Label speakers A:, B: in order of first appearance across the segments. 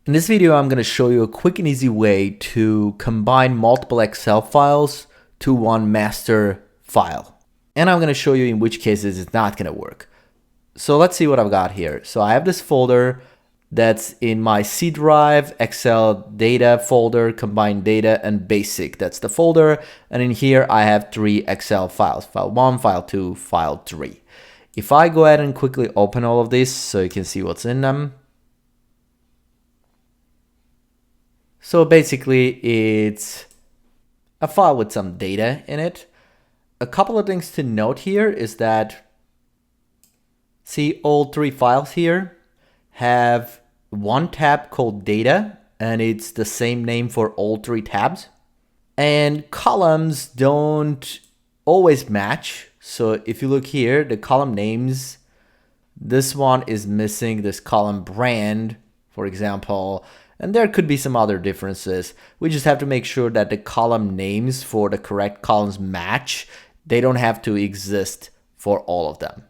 A: In this video, I'm going to show you a quick and easy way to combine multiple Excel files to one master file. And I'm going to show you in which cases it's not going to work. So let's see what I've got here. So I have this folder that's in my C drive, Excel data folder, combined data, and basic. That's the folder. And in here, I have 3 Excel files, file 1, file 2, file 3. If I go ahead and quickly open all of these so you can see what's in them. So basically, it's a file with some data in it. A couple of things to note here is that, see, all 3 files here have one tab called data, and it's the same name for all 3 tabs. And columns don't always match. So if you look here, the column names, this one is missing this column brand, for example. And there could be some other differences. We just have to make sure that the column names for the correct columns match. They don't have to exist for all of them.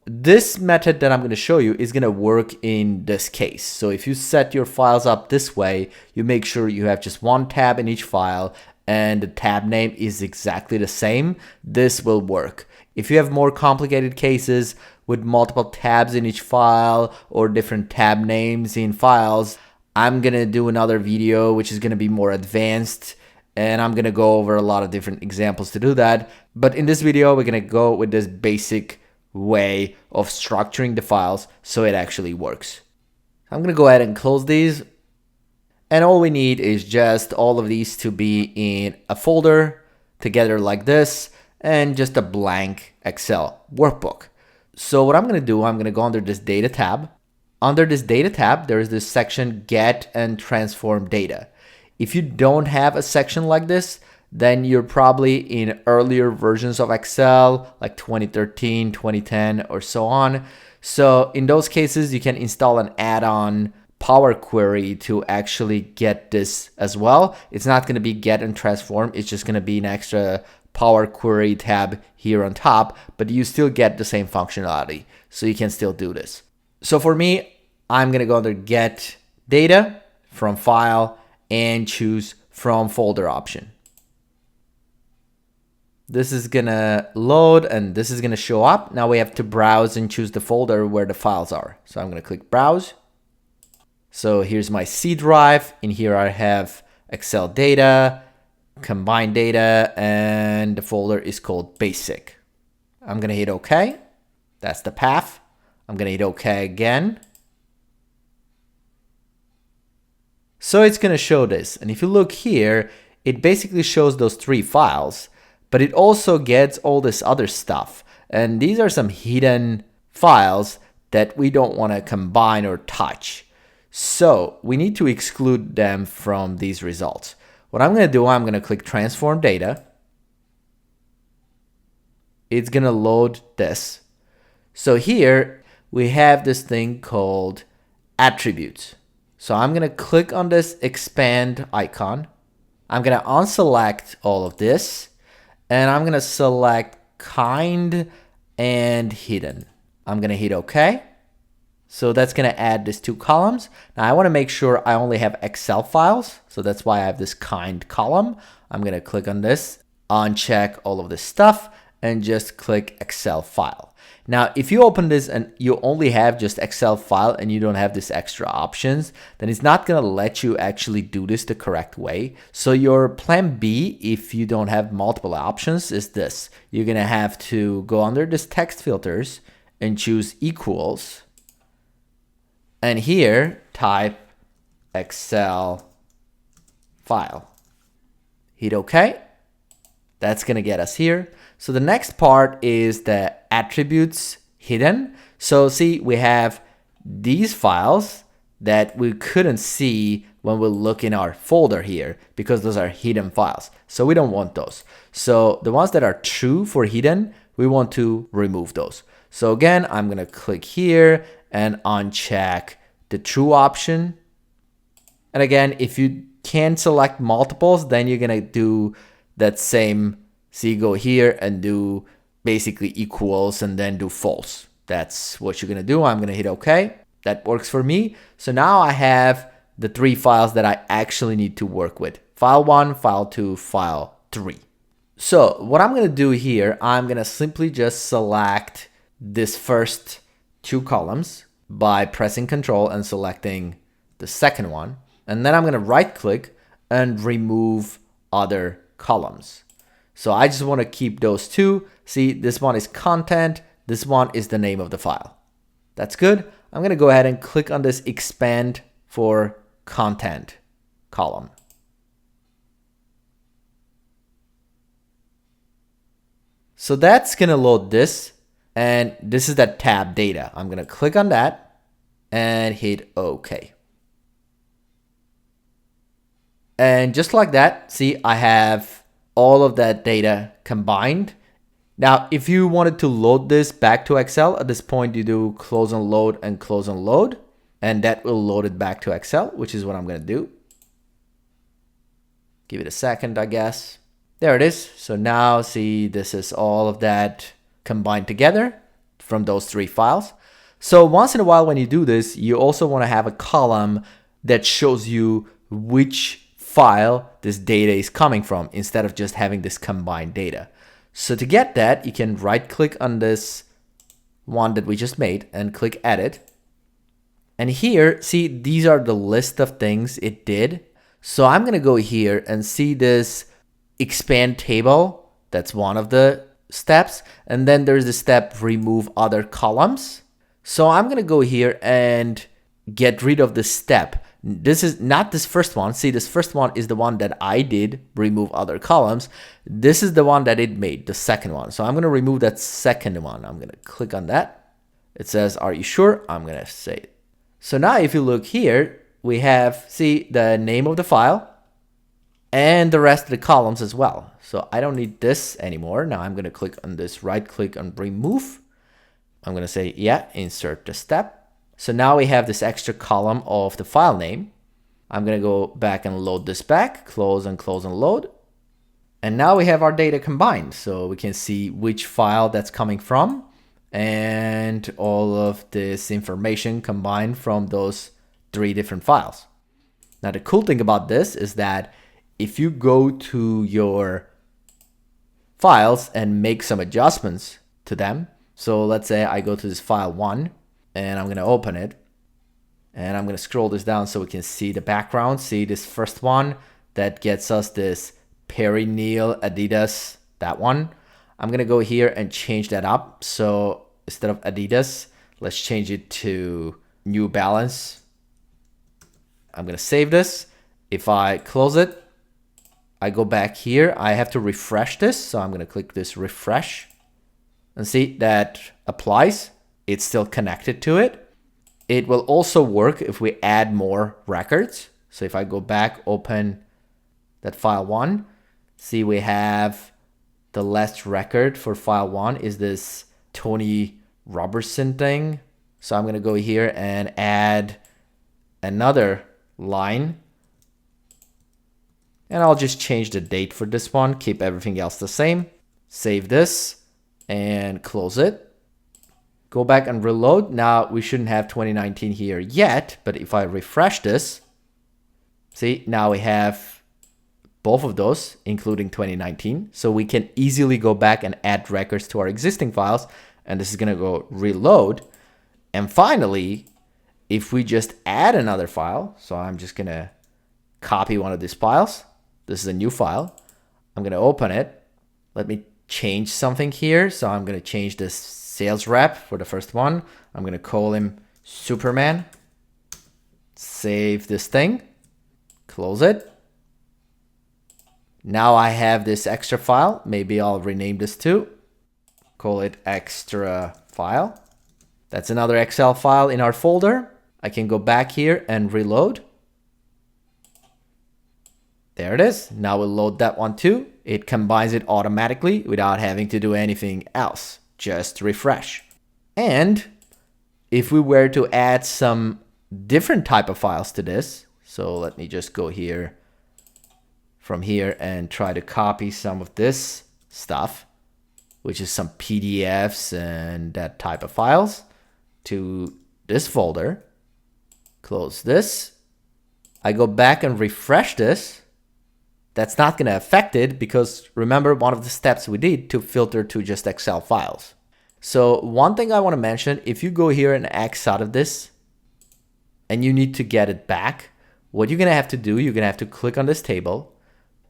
A: This method that I'm going to show you is going to work in this case. So if you set your files up this way, you make sure you have just one tab in each file and the tab name is exactly the same. This will work. If you have more complicated cases with multiple tabs in each file or different tab names in files, I'm going to do another video which is going to be more advanced, and I'm going to go over a lot of different examples to do that. But in this video, we're going to go with this basic way of structuring the files so it actually works. I'm going to go ahead and close these. And all we need is just all of these to be in a folder together like this and just a blank Excel workbook. So what I'm going to do, I'm going to go under this data tab. Under this data tab, there is this section get and transform data. If you don't have a section like this, then you're probably in earlier versions of Excel, like 2013, 2010, or so on. So in those cases, you can install an add-on Power Query to actually get this as well. It's not going to be get and transform. It's just going to be an extra Power Query tab here on top, but you still get the same functionality. So you can still do this. So for me, I'm going to go under get data from file and choose from folder option. This is going to load and this is going to show up. Now we have to browse and choose the folder where the files are. So I'm going to click browse. So here's my C drive. In here I have Excel data, combined data, and the folder is called basic. I'm going to hit OK. That's the path. I'm going to hit OK again. So it's going to show this. And if you look here, it basically shows those 3 files, but it also gets all this other stuff. And these are some hidden files that we don't want to combine or touch. So we need to exclude them from these results. What I'm going to do, I'm going to click transform data. It's going to load this. So here we have this thing called attributes. So I'm going to click on this expand icon. I'm going to unselect all of this. And I'm going to select kind and hidden. I'm going to hit OK. So that's going to add these 2 columns. Now I want to make sure I only have Excel files. So that's why I have this kind column. I'm going to click on this, uncheck all of this stuff, and just click Excel file. Now, if you open this and you only have just Excel file and you don't have this extra options, then it's not going to let you actually do this the correct way. So your plan B, if you don't have multiple options, is this. You're going to have to go under this text filters and choose equals. And here, type Excel file. Hit OK. That's going to get us here. So the next part is the attributes hidden. So see, we have these files that we couldn't see when we look in our folder here because those are hidden files. So we don't want those. So the ones that are true for hidden, we want to remove those. So again, I'm going to click here and uncheck the true option. And again, if you can select multiples, then you're going to do that same. So you go here and do basically equals and then do false. That's what you're going to do. I'm going to hit OK. That works for me. So now I have the 3 files that I actually need to work with. File 1, file 2, file 3. So what I'm going to do here, I'm going to simply just select this first 2 columns by pressing Control and selecting the second one. And then I'm going to right click and remove other columns. So I just want to keep those 2. See, this one is content. This one is the name of the file. That's good. I'm going to go ahead and click on this expand for content column. So that's going to load this, and this is that tab data. I'm going to click on that and hit OK. And just like that, see, I have all of that data combined. Now, if you wanted to load this back to Excel, at this point you do close and load, and that will load it back to Excel, which is what I'm going to do. Give it a second, I guess. There it is. So now see, this is all of that combined together from those 3 files. So once in a while when you do this, you also want to have a column that shows you which file this data is coming from instead of just having this combined data. So to get that, you can right click on this one that we just made and click edit. And here, see, these are the list of things it did. So I'm going to go here and see this expand table. That's one of the steps. And then there's the step remove other columns. So I'm going to go here and get rid of the step. This is not this first one. See, this first one is the one that I did, remove other columns. This is the one that it made, the second one. So I'm going to remove that second one. I'm going to click on that. It says, are you sure? I'm going to say it. So now if you look here, we have, see, the name of the file and the rest of the columns as well. So I don't need this anymore. Now I'm going to click on this, right click on remove. I'm going to say, yeah, insert the step. So now we have this extra column of the file name. I'm going to go back and load this back, close and load. And now we have our data combined. So we can see which file that's coming from and all of this information combined from those 3 different files. Now the cool thing about this is that if you go to your files and make some adjustments to them, so let's say I go to this file 1 and I'm going to open it and I'm going to scroll this down so we can see the background. See this first one that gets us this Perineal Adidas, that one. I'm going to go here and change that up. So instead of Adidas, let's change it to New Balance. I'm going to save this. If I close it, I go back here. I have to refresh this. So I'm going to click this refresh and see that applies. It's still connected to it. It will also work if we add more records. So if I go back, open that file 1, see we have the last record for file 1 is this Tony Robertson thing. So I'm going to go here and add another line. And I'll just change the date for this one, keep everything else the same. Save this and close it. Go back and reload. Now we shouldn't have 2019 here yet, but if I refresh this, see, now we have both of those, including 2019. So we can easily go back and add records to our existing files. And this is going to go reload. And finally, if we just add another file, so I'm just going to copy one of these files. This is a new file. I'm going to open it. Let me change something here. So I'm going to change this sales rep for the first one. I'm going to call him Superman. Save this thing. Close it. Now I have this extra file. Maybe I'll rename this too. Call it extra file. That's another Excel file in our folder. I can go back here and reload. There it is. Now we'll load that one too. It combines it automatically without having to do anything else. Just refresh. And if we were to add some different type of files to this, so let me just go here from here and try to copy some of this stuff, which is some PDFs and that type of files, to this folder. Close this. I go back and refresh this. That's not going to affect it because remember one of the steps we did to filter to just Excel files. So one thing I want to mention, if you go here and X out of this and you need to get it back, what you're going to have to do, you're going to have to click on this table.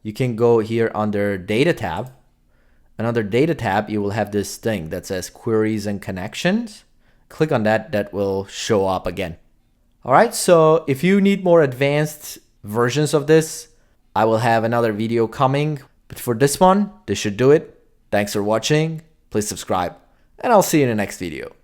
A: You can go here under Data tab. And under Data tab, you will have this thing that says Queries and Connections. Click on that, that will show up again. All right, so if you need more advanced versions of this, I will have another video coming. But for this one, this should do it. Thanks for watching. Please subscribe, and I'll see you in the next video.